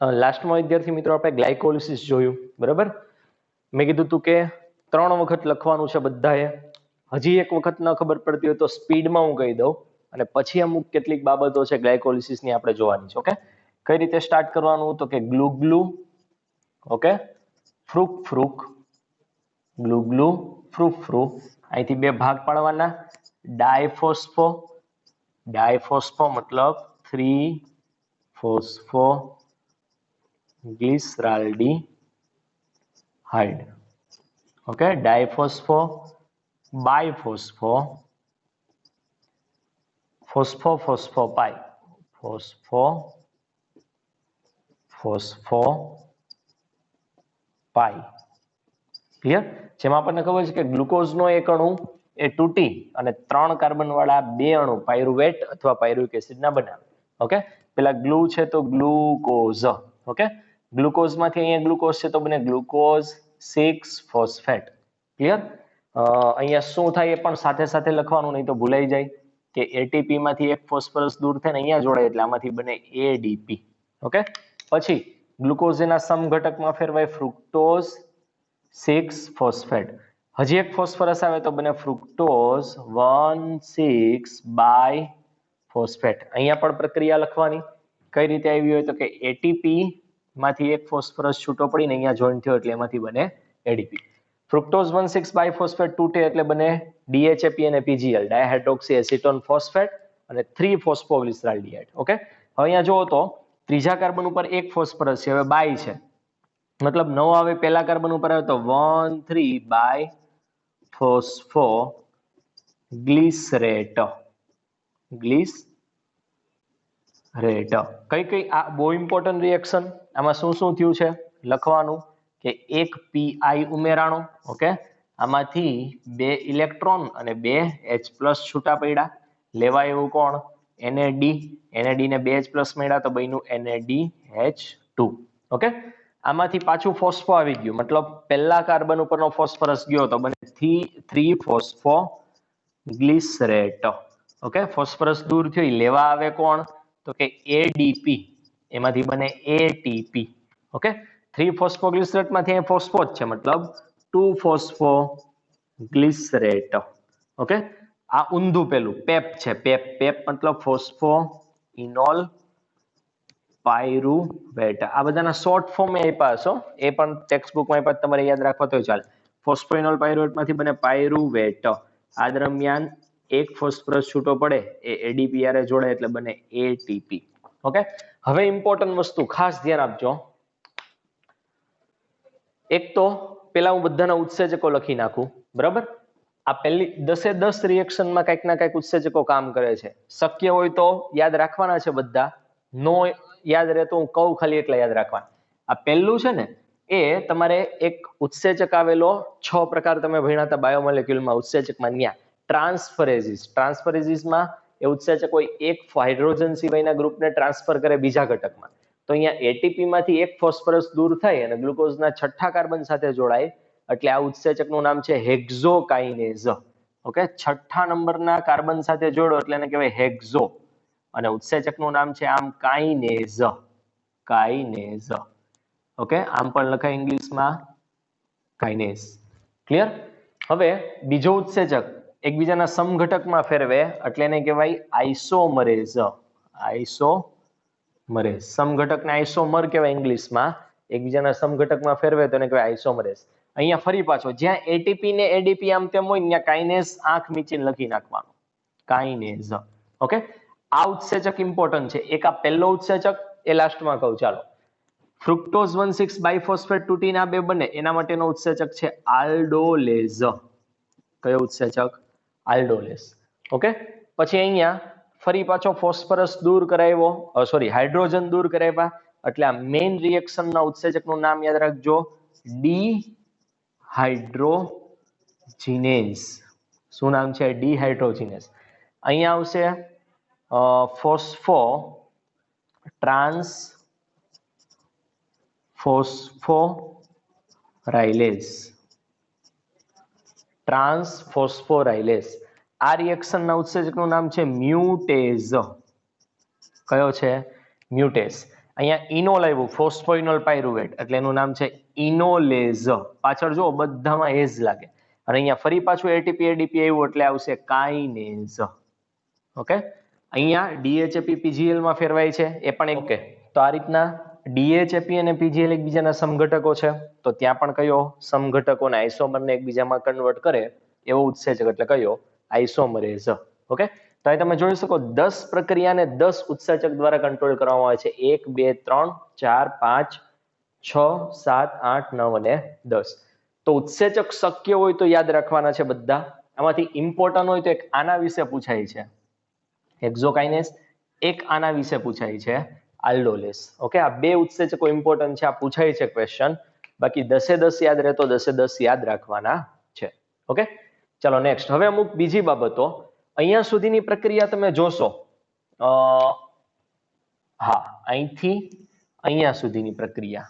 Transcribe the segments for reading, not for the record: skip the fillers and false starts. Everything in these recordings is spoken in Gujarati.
લાસ્ટમાં વિદ્યાર્થી મિત્રો આપણે ગ્લાયકોલિસિસ જોયું, બરાબર. મેં કીધું હતું કે 3 વખત લખવાનું છે બધાએ. હજી એક વખત ન ખબર પડતી હોય તો સ્પીડમાં હું કહી દઉં અને પછી અમુક કેટલીક બાબતો છે ગ્લાયકોલિસિસની આપણે જોવાની છે. ઓકે, કઈ રીતે સ્ટાર્ટ કરવાનું? તો કે glu glu, okay, fruc fruc, glu glu, fruc fruc. અહીંથી 2 ભાગ પાડવાના. ડાયફોસ્ફો, ડાયફોસ્ફો મતલબ 3-ફોસ્ફો ગ્લિસરાલ્ડીહાઇડ. ઓકે, ડાયફોસ્ફો, બાયફોસ્ફો, ફોસ્ફો ફોસ્ફો પાઈ, ફોસ્ફો ફોસ્ફો પાઈ. ક્લિયર? જેમાં આપણને ખબર છે કે ગ્લુકોઝનો એક અણુ એ તૂટી અને 3 કાર્બન વાળા 2 અણુ પાયરુવેટ અથવા પાયરુવિક એસિડના બનાવે. ઓકે, પેલા ગ્લુ છે તો ગ્લુકોઝ. ઓકે, ગ્લુકોઝમાંથી અહીંયા ગ્લુકોઝ છે તો બને ગ્લુકોઝ 6 ફોસ્ફેટ. ક્લિયર? અહીંયા શું થાય એ પણ સાથે સાથે લખવાનું, નહીં તો ભૂલાઈ જાય કે એટીપી માંથી એક ફોસ્ફરસ દૂર થઈને અહીંયા જોડાય એટલે આમાંથી બને એડીપી. ઓકે, પછી ગ્લુકોઝ એના સમઘટકમાં ફેરવાય ફ્રુક્ટોઝ 6 ફોસ્ફેટ. હજી એક ફોસ્ફરસ આવે તો બને ફ્રુક્ટોઝ 1,6 બાય ફોસ્ફેટ. અહીંયા પણ પ્રક્રિયા લખવાની. કઈ રીતે આવી હોય તો કે એટીપી માંથી એક ફોસ્ફરસ છૂટો પડીને અહીંયા જોઈન્ટ થયો એટલે એમાંથી બને એડીપી. ફ્રુક્ટોઝ 1,6 બાય ફોસ્ફેટ તૂટે એટલે બને ડીએચએપી અને પીજીએલ, ડાયહાઇડ્રોક્સી એસિટોન ફોસ્ફેટ અને 3-ફોસ્ફોગ્લિસરાલ્ડીહાઇડ. ઓકે, હવે અહીંયા જુઓ તો ત્રીજા કાર્બન ઉપર એક ફોસ્ફરસ છે, હવે બાય છે, મતલબ નવો આવે પહેલા કાર્બન ઉપર આવે તો 1,3 બાય ફોસ્ફો ગ્લિસરેટ. ગ્લિસરેટ કઈ કઈ આ બહુ ઇમ્પોર્ટન્ટ રિએક્શન. આમાં શું શું થયું છે લખવાનું કે એક પીઆઈ ઉમેરાણો. ઓકે, આમાંથી 2 ઇલેક્ટ્રોન અને 2 H+ છૂટા પડ્યા. લેવાય એવું કોણ? NAD. NAD ને 2 H+ મળ્યા તો બન્યું NADH2. ઓકે, આમાંથી પાછું ફોસ્ફો આવી ગયું, મતલબ પહેલા કાર્બન ઉપરનો ફોસ્ફરસ ગયો તો બને 3-ફોસ્ફો ગ્લિસરેટ. ઓકે, ફોસ્ફરસ દૂર થયો લેવા આવે કોણ? તો કે એડીપી, એમાંથી બને એટીપી. ઓકે, 3-ફોસ્ફોગ્લિસરેટ માંથી અહીં ફોસ્ફો જ છે મતલબ 2-ફોસ્ફો ગ્લિસરેટ. ઓકે, આ ઊંધું પેલું પેપ છે, પેપ. પેપ મતલબ ફોસ્ફો ઇનોલ પાયરુવેટ. આ બધાના શોર્ટ ફોર્મ આપ્યા હશો, એ પણ ટેક્સ્ટ બુકમાં આપ્યા, તમારે યાદ રાખવા તો ચાલે. ફોસ્ફોઇનોલ પાયરુવેટ માંથી બને પાયરુવેટ. આ દરમિયાન એક ફોસ્ફરસ છૂટો પડે એ એડીપી આરે જોડે એટલે બને એટીપી. ઓકે, હવે ઇમ્પોર્ટન્ટ વસ્તુ ખાસ ધ્યાન આપજો. એક તો પેલા હું બધાના ઉત્સેચકો લખી નાખું, બરાબર. આ પહેલી 10 રિએક્શનમાં કંઈક ના કંઈક ઉત્સેચકો કામ કરે છે. શક્ય હોય તો યાદ રાખવાના છે બધા, નો યાદ રહે તો હું કહું ખાલી એટલા યાદ રાખવાના. આ પહેલું છે ને એ તમારે એક ઉત્સેચક આવેલો 6 પ્રકાર તમે ભણ્યા હતા બાયોમોલેક્યુલમાં ઉત્સેચકમાં. ન્યા ટ્રાન્સફરેઝિસ. ટ્રાન્સફરેઝિસમાં એ ઉત્સેચક કોઈ એક હાઇડ્રોજન સિવાયના ગ્રુપને ટ્રાન્સફર કરે બીજા ઘટકમાં. તો અહીંયા એટીપી માંથી એક ફોસ્ફરસ દૂર થાય અને ગ્લુકોઝના 6થા કાર્બન સાથે જોડાય એટલે આ ઉત્સેચકનું નામ છે હેક્ઝોકાઇનેઝ. ઓકે, 6થા નંબરના કાર્બન સાથે જોડો એટલે એને કહેવાય હેક્ઝો અને ઉત્સેચકનું નામ છે આમ કાઇનેઝ. કાઇનેઝ. ઓકે, આમ પણ લખાય ઇંગ્લિશમાં કાઇનેઝ. ક્લિયર? હવે બીજો ઉત્સેચક એકબીજાના સમઘટકમાં ફેરવે એટલે એને કહેવાય આઇસોમરેઝ. આઇસોમરેઝ. સમઘટકને આઇસોમર કહેવાય ઇંગ્લિશમાં. એકબીજાના સમઘટકમાં ફેરવે તો એને કહેવાય આઇસોમરેઝ. અહીંયા ફરી પાછો જ્યાં એટીપી ને એડીપી આમ તેમ હોય ત્યાં કાઇનેઝ આંખ મીચીને લખી નાખવાનું, કાઇનેઝ. ઓકે, આ ઉત્સેચક ઇમ્પોર્ટન્ટ છે. એક આ પહેલો ઉત્સેચક એ લાસ્ટમાં કહું ચાલો. ફ્રુક્ટોઝ 1,6 બાયફોસ્ફેટ તૂટીને આ 2 બને એના માટેનો ઉત્સેચક છે આલ્ડોલેઝ. કયો ઉત્સેચક? આલ્ડોલેઝ. ઓકે, પછી અહીંયા ફરી પાછો ફોસ્ફરસ દૂર કરાવ્યો, હાઇડ્રોજન દૂર કરાવ્યા એટલે આ મેઇન રિએક્શનના ઉત્સેચકનું નામ યાદ રાખજો, ડીહાઇડ્રોજિનેઝ. શું નામ છે? ડીહાઇડ્રોજિનેઝ. અહીંયા આવશે ફોસ્ફો ટ્રાન્સ ફોસ્ફોરાઇલેઝ. ટ્રાન્સફોસ્ફોરાઇલેઝ. આ રિએક્શનના ઉત્સેચકનું નામ છે મ્યુટેઝ. કયો છે? મ્યુટેઝ. અહીંયા ઇનોલ આવ્યું, ફોસ્ફોઇનોલ પાયરુવેટ, એટલે એનું નામ છે ઇનોલેઝ. પાછળ જો બધામાં એઝ લાગે. અને અહીંયા ફરી પાછું એટીપી એડીપી આવ્યું એટલે આવશે કાઇનેઝ. ઓકે, અહીંયા ડીએચએપી પીજીએલ માં ફેરવાય છે એ પણ ઓકે. તો આ રીતના ડીએચએપી અને પીજીએલ એકબીજાના સમઘટકો છે, તો ત્યાં પણ કયો સમઘટકોને આઇસોમરને એકબીજામાં કન્વર્ટ કરે એવો ઉત્સેચક એટલે કયો આઇસોમરેઝ. ઓકે, તો અહીં તમે જોઈ શકો 10 પ્રક્રિયાને 10 ઉત્સેચક દ્વારા કંટ્રોલ કરવામાં આવે છે. 1 2 3 4 5 6 7 8 9 અને 10. તો ઉત્સેચક શક્ય હોય તો યાદ રાખવાના છે બધા. આમાંથી ઇમ્પોર્ટન્ટ હોય તો એક આના વિશે પૂછાય છે હેક્ઝોકાઇનેસ, એક આના વિશે પૂછાય છે આલ્ડોલેસ. ઓકે, આ બે ઉત્સેચકો ઇમ્પોર્ટન્ટ છે, આ પૂછાય છે ક્વેશ્ચન. બાકી 10 યાદ રહે તો 10 યાદ રાખવાના છે. ઓકે, ચલો નેક્સ્ટ. હવે અમુક બીજી બાબતો. અહીંયા સુધીની પ્રક્રિયા તમે જોશો, હા, અહીંથી અહીંયા સુધીની પ્રક્રિયા.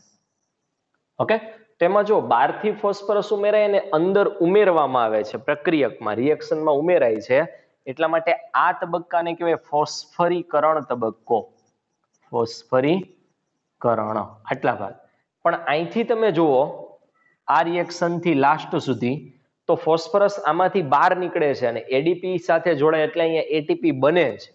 ઓકે, તેમાં જો 12 થી ફોસ્ફરસ ઉમેરાય અને અંદર ઉમેરવામાં આવે છે પ્રક્રિયકમાં, રિએક્શનમાં ઉમેરાય છે, એટલા માટે આ તબક્કાને કહેવાય ફોસ્ફરીકરણ તબક્કો. ફોસ્ફરીકરણ, આટલા ભાગ. પણ અહીંથી તમે જુઓ આ રિએક્શન થી લાસ્ટ સુધી, તો ફોસ્ફરસ આમાંથી બહાર નીકળે છે અને એડીપી સાથે જોડાય એટલે અહીંયા એટીપી બને છે.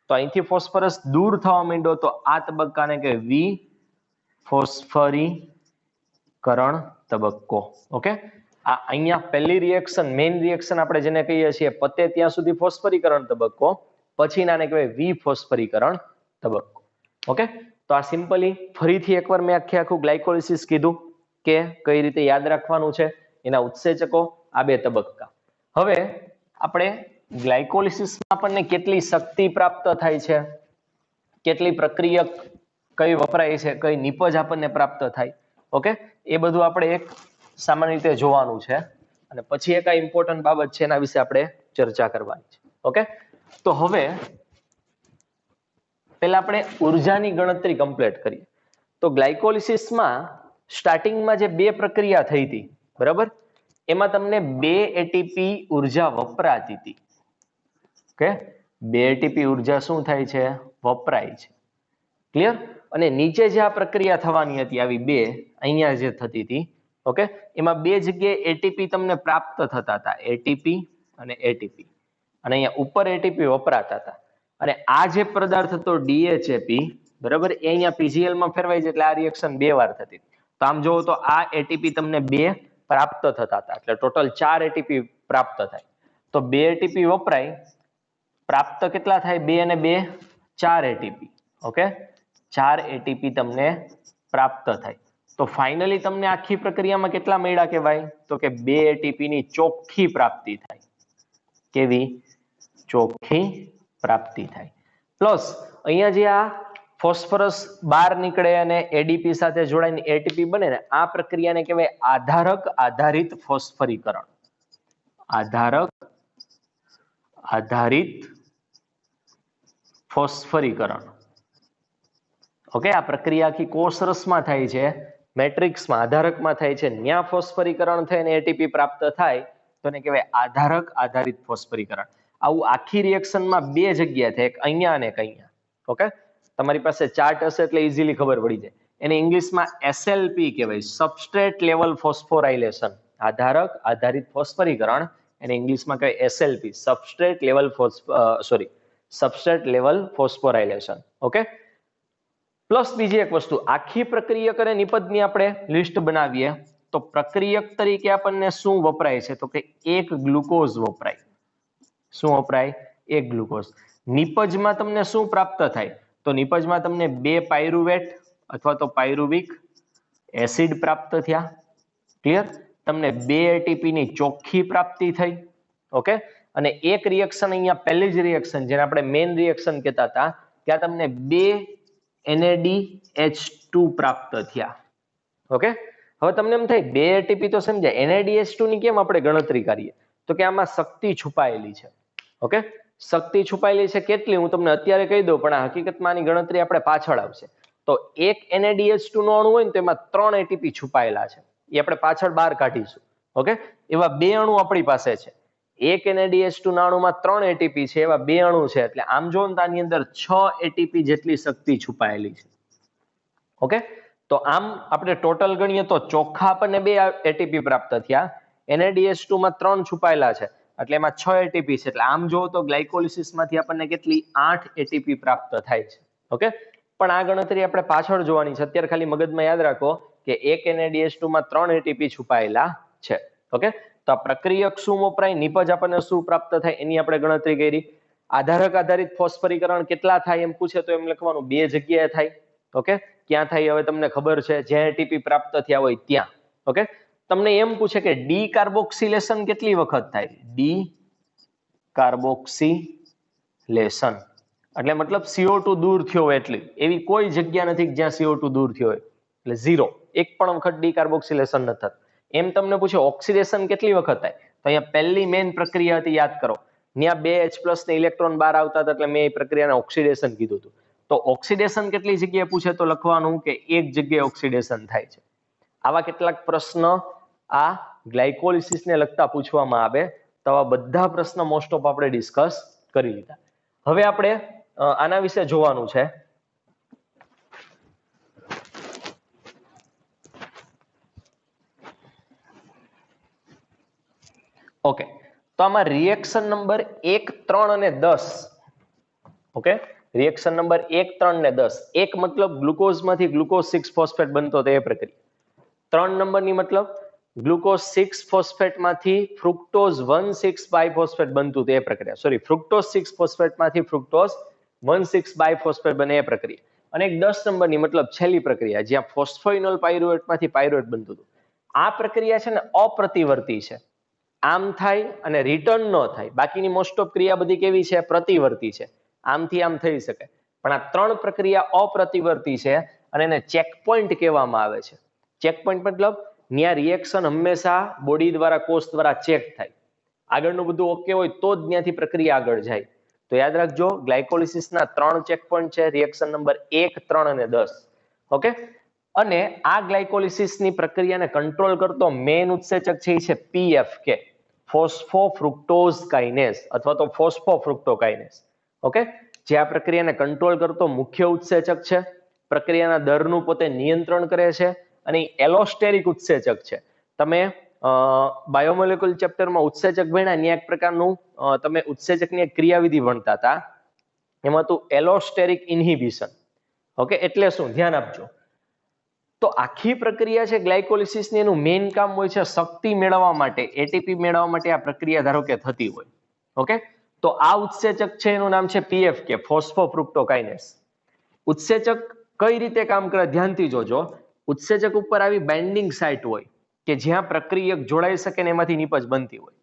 તો અહીંથી ફોસ્ફરસ દૂર થવા માંડ્યો તો આ તબક્કાને કહેવાય વિફોસ્ફરીકરણ તબક્કો. ઓકે, આ અહીંયા પહેલી રિએક્શન, મેઇન રિએક્શન આપણે જેને કહીએ છીએ પતે ત્યાં સુધી ફોસ્ફરીકરણ તબક્કો, પછી નાને કહેવાય વિફોસ્ફરીકરણ તબક્કો. ઓકે, તો આ સિમ્પલી ફરીથી એકવાર મેં આખું ગ્લાયકોલિસિસ કીધું કે કઈ રીતે યાદ રાખવાનું છે, એના ઉત્સેચકો, આ બે તબક્કા. હવે આપણે ગ્લાયકોલિસિસમાં આપણને કેટલી શક્તિ પ્રાપ્ત થાય છે, કેટલી પ્રક્રિયક કઈ વપરાય છે, કઈ નિપજ આપણને પ્રાપ્ત થાય. ઓકે, એ બધું આપણે એક સામાન્ય રીતે જોવાનું છે અને પછી એક આ ઇમ્પોર્ટન્ટ બાબત છે એના વિશે આપણે ચર્ચા કરવાની છે. ઓકે, તો હવે પહેલા આપણે ઉર્જાની ગણતરી કમ્પ્લીટ કરીએ. તો ગ્લાયકોલિસિસમાં સ્ટાર્ટિંગમાં જે બે પ્રક્રિયા થઈ હતી, બરાબર, એમાં તમને 2 એટીપી ઉર્જા વપરાતી હતી. ઓકે, 2 એટીપી ઉર્જા શું થાય છે, વપરાય છે. ક્લિયર? અને નીચે જે આ પ્રક્રિયા થવાની હતી આવી બે, અહીંયા જે થતી હતી, ઓકે, એમાં બે જગ્યાએ એટીપી તમને પ્રાપ્ત થતા હતા, એટીપી અને એટીપી. અને અહીંયા ઉપર એટીપી વપરાતા હતા. અને આ જે પદાર્થ હતો ડીએચએપી, બરાબર, એ અહીંયા પીજીએલ માં ફેરવાય છે એટલે આ રિએક્શન 2 વાર થતી. તો આમ જોવો તો આ એટીપી તમને 2 પ્રાપ્ત થતા હતા, એટલે ટોટલ 4 એટીપી પ્રાપ્ત થાય. તો 2 એટીપી વપરાય, પ્રાપ્ત કેટલા થાય, 2 અને 2 4 એટીપી. ઓકે, 4 એટીપી તમને પ્રાપ્ત થાય. તો ફાઇનલી તમને આખી પ્રક્રિયામાં કેટલા મળ્યા કહેવાય, તો કે 2 એટીપી ની ચોખ્ખી પ્રાપ્તિ થાય. કેવી? ચોખ્ખી પ્રાપ્તિ થાય. પ્લસ અહીંયા જે આ ફોસ્ફરસ બહાર નીકળે અને એડીપી સાથે જોડાઈને એટીપી બને ને, આ પ્રક્રિયાને કહેવાય આધારક આધારિત ફોસ્ફરીકરણ. આધારક આધારિત ફોસ્ફરીકરણ. ઓકે, આ પ્રક્રિયા આખી કોષરસમાં થાય છે, મેટ્રિક્સમાં આધારકમાં થાય છે, ન્યા ફોસ્ફરીકરણ થઈને એટીપી પ્રાપ્ત થાય તો એને કહેવાય આધારક આધારિત ફોસ્ફરીકરણ. આવું આખી રિએક્શનમાં બે જગ્યા થાય, એક અહીંયા અને એક અહીંયા. ઓકે, તમારી પાસે ચાર્ટ હશે એટલે ઇઝીલી ખબર પડી જાય. એને ઇંગ્લિશમાં એસએલપી કહેવાય, સબસ્ટ્રેટ લેવલ ફોસ્ફોરાઇલેશન. આધારક આધારિત ફોસ્ફરીકરણ એને ઇંગ્લિશમાં કહેવાય SLP, substrate level substrate level phosphorylation. Okay, plus બીજી એક વસ્તુ, આખી પ્રક્રિયક અને નિપજની આપણે લિસ્ટ બનાવીએ તો પ્રક્રિયક તરીકે આપણને શું વપરાય છે, તો કે 1 ગ્લુકોઝ વપરાય. શું વપરાય? 1 ગ્લુકોઝ. નિપજમાં તમને શું પ્રાપ્ત થાય, તો નિપજમાં તમને 2 પાયરુવેટ અથવા તો પાયરુવિક એસિડ પ્રાપ્ત થયા. ક્લિયર? તમને 2 એટીપી ની ચોખ્ખી પ્રાપ્તિ થઈ. ઓકે, અને એક રિએક્શન અહીંયા પહેલી જ રિએક્શન જેને આપણે મેઇન રિએક્શન કહેતા હતા, ત્યાં તમને 2 NADH2 પ્રાપ્ત થયા. ઓકે, હવે તમને એમ થાય 2 એટીપી તો સમજાય, NADH2 ની કેમ આપણે ગણતરી કરીએ, તો કે આમાં શક્તિ છુપાયેલી છે. ઓકે, શક્તિ છુપાયેલી છે કેટલી હું તમને અત્યારે કહી દઉં, પણ આ હકીકતમાં આની ગણતરી આપણે પાછળ આવશે. તો એક NADH2 નો અણુ હોય ને તો એમાં 3 એટીપી છુપાયેલા છે, એ આપણે પાછળ બહાર કાઢીશું. ઓકે, એવા 2 અણુ આપણી પાસે છે. એક NADH2 ના અણુમાં 3 એટીપી છે, એવા 2 અણુ છે, એટલે આમ જો આની અંદર 6 એટીપી જેટલી શક્તિ છુપાયેલી છે. ઓકે, તો આમ આપણે ટોટલ ગણીએ તો ચોખ્ખા આપણને 2 એટીપી પ્રાપ્ત થયા. NADH2 માં 3 છુપાયેલા છે એટલે એમાં 6 એટીપી છે. એટલે આમ જો તો ગ્લાયકોલિસિસ માંથી આપણને કેટલી 8 એટીપી પ્રાપ્ત થાય છે. ઓકે, પણ આ ગણતરી આપણે પાછળ જોવાની છે. અત્યારે ખાલી મગજમાં યાદ રાખો કે એક NADH2 માં 3 એટીપી છુપાયેલા છે. ઓકે, તો આ પ્રક્રિયક શું વપરાય, નિપજ આપણને શું પ્રાપ્ત થાય એની આપણે ગણતરી કરી. આધારક આધારિત ફોસ્ફરીકરણ કેટલા થાય એમ પૂછે તો એમ લખવાનું 2 જગ્યાએ થાય. ઓકે, ક્યાં થાય હવે તમને ખબર છે, જ્યાં એટીપી પ્રાપ્ત થયા હોય ત્યાં. ઓકે, તમને એમ પૂછે કે ડી કાર્બોક્સિલેશન કેટલી વખત થાય, ડી કાર્બોક્સિલેશન એટલે મતલબ CO2 દૂર થયો હોય એટલી. એવી કોઈ જગ્યા નથી જ્યાં CO2 દૂર થયો હોય, એટલે 0, એક પણ વખત ડી કાર્બોક્સિલેશન નથી થતું. એમ તમને પૂછે ઓક્સિડેશન કેટલી વખત થાય, તો અહીંયા પહેલી મેઇન પ્રક્રિયા હતી, યાદ કરો. ત્યાં 2H+ ને ઇલેક્ટ્રોન બહાર આવતા હતા એટલે મેં એ પ્રક્રિયાને ઓક્સિડેશન કીધું હતું. તો ઓક્સિડેશન કેટલી જગ્યાએ પૂછે તો લખવાનું કે એક જગ્યાએ ઓક્સિડેશન થાય છે. આવા કેટલાક પ્રશ્ન આ ગ્લાયકોલિસિસને લગતા પૂછવામાં આવે. તો આવા બધા પ્રશ્ન મોસ્ટ ઓફ આપણે ડિસ્કસ કરી લીધા. હવે આપણે આના વિશે જોવાનું છે. ઓકે, તો આમાં રિએક્શન નંબર 1, 3 અને 10. ઓકે, રિએક્શન નંબર 1, 3 ને 10. એક મતલબ ગ્લુકોઝમાંથી ગ્લુકોઝ 6 ફોસ્ફેટ બનતો તે પ્રક્રિયા. 3 નંબરની મતલબ ગ્લુકોઝ 6 ફોસ્ફેટમાંથી ફ્રુક્ટોઝ 1,6 બાયફોસ્ફેટ બનતું તે પ્રક્રિયા. સોરી, ફ્રુક્ટોઝ 6 ફોસ્ફેટમાંથી ફ્રુક્ટોઝ 1,6 બાયફોસ્ફેટ બને એ પ્રક્રિયા. અને 10 નંબરની મતલબ છેલ્લી પ્રક્રિયા જ્યાં ફોસ્ફોઇનોલ પાયરુવેટમાંથી પાયરુવેટ બનતું હતું. આ પ્રક્રિયા છે ને અપ્રતિવર્તી છે. આમ થાય અને રિટર્ન ન થાય. બાકીની મોસ્ટ ઓફ ક્રિયા બધી કેવી છે, પ્રતિવર્તી છે. આમથી આમ થઈ શકે, પણ આ 3 પ્રક્રિયા અપ્રતિવર્તી છે અને એને ચેકપોઇન્ટ કહેવામાં આવે છે. ચેકપોઇન્ટ મતલબ ત્યાં રિએક્શન હંમેશા બોડી દ્વારા, કોષ દ્વારા ચેક થાય. આગળનું બધું ઓકે હોય તો જ ત્યાંથી પ્રક્રિયા આગળ જાય. તો યાદ રાખજો, ગ્લાયકોલિસિસના 3 ચેકપોઇન્ટ છે, રિએક્શન નંબર 1, 3 અને 10. ઓકે, અને આ ગ્લાયકોલિસિસની પ્રક્રિયાને કંટ્રોલ કરતો મેઇન ઉત્સેચક છે એ છે PFK, ફોસ્ફોફ્રુક્ટોઝ કાઇનેઝ અથવા તો ફોસ્ફોફ્રુક્ટોકાઇનેઝ. ઓકે, જે આ પ્રક્રિયાને કંટ્રોલ કરતો મુખ્ય ઉત્સેચક છે, પ્રક્રિયાના દરનું પોતે નિયંત્રણ કરે છે અને એલોસ્ટેરિક ઉત્સેચક છે. તમે બાયોમોલેક્યુલ ચેપ્ટરમાં ઉત્સેચક ભણ્યા, ત્યાં એક પ્રકારનું તમે ઉત્સેચકની એક ક્રિયાવિધિ ભણતા હતા, એમાં તો એલોસ્ટેરિક ઇન્હિબિશન. ઓકે, એટલે શું, ધ્યાન આપજો. તો આખી પ્રક્રિયા છે ગ્લાયકોલિસિસની, એનું મેઇન કામ હોય છે શક્તિ મેળવવા માટે, એટીપી મેળવવા માટે આ પ્રક્રિયા ધારો કે થતી હોય. ઓકે, તો આ ઉત્સેચક છે એનું નામ છે PFK, ફોસ્ફોફ્રુક્ટોકાઇનેઝ. ઉત્સેચક કઈ રીતે કામ કરે ધ્યાનથી જોજો. ઉત્સેચક ઉપર આવી બાઇન્ડિંગ સાઇટ હોય કે જ્યાં પ્રક્રિયક જોડાઈ શકે ને એમાંથી નિપજ બનતી હોય.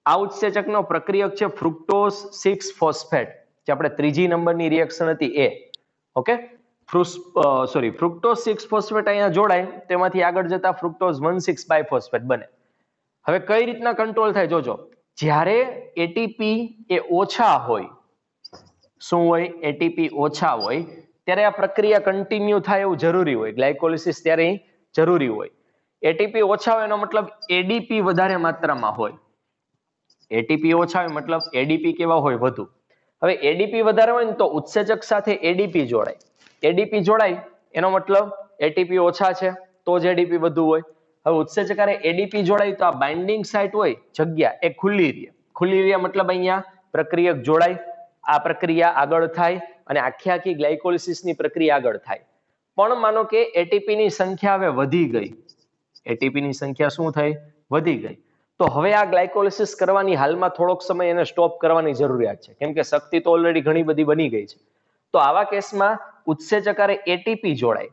આ ઉત્સેચકનો પ્રક્રિયક છે ફ્રુક્ટોઝ 6 ફોસ્ફેટ, જે આપણે ત્રીજી નંબરની રિએક્શન હતી એ. ઓકે, ફ્રુક્ટોઝ 6 ફોસ્ફેટ અહીંયા જોડાય, તેમાંથી આગળ જતા ફ્રુક્ટોઝ 1,6 બાયફોસ્ફેટ બને. હવે કઈ રીતના કંટ્રોલ થાય જોજો. જ્યારે એટીપી એ ઓછા હોય, શું હોય, એટીપી ઓછા હોય, ત્યારે આ પ્રક્રિયા કન્ટિન્યુ થાય એવું જરૂરી હોય. ગ્લાયકોલિસિસ ત્યારે જરૂરી હોય. એટીપી ઓછા હોય એનો મતલબ એડીપી વધારે માત્રામાં હોય. એટીપી ઓછા હોય મતલબ એડીપી કેવા હોય, વધુ. હવે એડીપી વધારે હોય ને તો ઉત્સેચક સાથે એડીપી જોડાય. એડીપી જોડાય એનો મતલબ એટીપી ઓછા છે તો જ એડીપી વધુ હોય. હવે ઉત્સેચક હારે એડીપી જોડાય તો આ બાઇન્ડિંગ સાઇટ હોય, જગ્યા એ ખુલ્લી રહે. ખુલ્લી રહે મતલબ અહીંયા પ્રક્રિયક જોડાય, આ પ્રક્રિયા આગળ થાય અને આખી ગ્લાયકોલિસિસની પ્રક્રિયા આગળ થાય. પણ માનો કે એટીપીની સંખ્યા હવે વધી ગઈ, એટીપીની સંખ્યા શું થઈ, વધી ગઈ, તો હવે આ ગ્લાયકોલિસિસ કરવાની હાલમાં થોડોક સમય એને સ્ટોપ કરવાની જરૂરિયાત છે, કેમ કે શક્તિ તો ઓલરેડી ઘણી બધી બની ગઈ છે. તો આવા કેસમાં ઉત્સેચક હારે એટીપી જોડાય,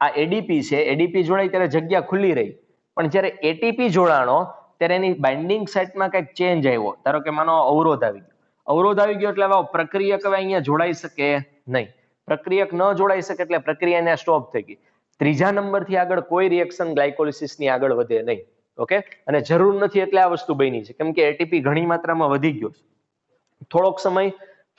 આ એડીપી છે, એડીપી જોડાય ત્યારે જગ્યા ખુલ્લી રહી. પણ જ્યારે એટીપી જોડાણો ત્યારે એની બાઇન્ડિંગ સાઇટમાં કંઈક ચેન્જ આવ્યો. ધારો કે માનો અવરોધ આવી ગયો, અવરોધ આવી ગયો એટલે પ્રક્રિયક હવે અહીંયા જોડાઈ શકે નહીં. પ્રક્રિયક ન જોડાઈ શકે એટલે પ્રક્રિયા સ્ટોપ થઈ ગઈ. ત્રીજા નંબરથી આગળ કોઈ રિએક્શન ગ્લાયકોલિસિસની આગળ વધે નહીં. ઓકે, અને જરૂર નથી એટલે આ વસ્તુ બની છે, કેમ કે એટીપી ઘણી માત્રામાં વધી ગયો છે. થોડોક સમય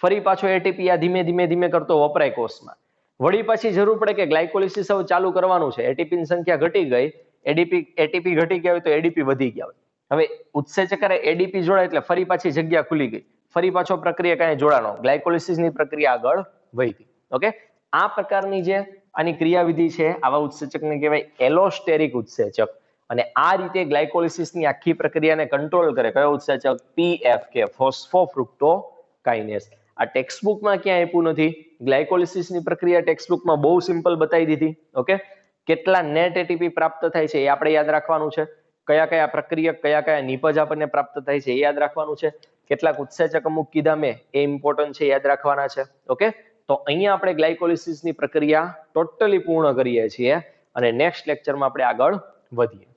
ફરી પાછો એટીપી આ ધીમે ધીમે કરતો વપરાય કોષમાં. વળી પાછી જરૂર પડે કે ગ્લાયકોલિસિસ હવે ચાલુ કરવાનું છે, એટીપીની સંખ્યા ઘટી ગઈ, એટીપી ઘટી ગયા હોય તો એડીપી વધી ગયા હોય. હવે ઉત્સેચક હારે એડીપી જોડાય એટલે ફરી પાછી જગ્યા ખુલી ગઈ, ફરી પાછો પ્રક્રિયા કાંઈ જોડાણો, ગ્લાયકોલિસિસની પ્રક્રિયા આગળ વધી. ઓકે, આ પ્રકારની જે આની ક્રિયાવિધિ છે, આવા ઉત્સેચકને કહેવાય એલોસ્ટેરિક ઉત્સેચક. અને આ રીતે ગ્લાયકોલિસિસની આખી પ્રક્રિયાને કંટ્રોલ કરે કયો ઉત્સેચક? PFK, ફોસ્ફોફ્રુક્ટોકાઇનેસ. આ ટેક્સ્ટબુકમાં ક્યાંય આપ્યું નથી. ગ્લાયકોલિસિસની પ્રક્રિયા ટેક્સ્ટબુકમાં બહુ સિમ્પલ બતાવી દીધી. ઓકે, કેટલા નેટ એટીપી પ્રાપ્ત થાય છે એ આપણે યાદ રાખવાનું છે. કયા કયા પ્રક્રિયક, કયા કયા નિપજ આપણને પ્રાપ્ત થાય છે એ યાદ રાખવાનું છે. કેટલાક ઉત્સેચક અમુક કીધા મેં, એ ઇમ્પોર્ટન્ટ છે, યાદ રાખવાના છે. ઓકે, તો અહીંયા આપણે ગ્લાયકોલિસિસની પ્રક્રિયા ટોટલી પૂર્ણ કરીએ છીએ અને નેક્સ્ટ લેક્ચરમાં આપણે આગળ વધીએ.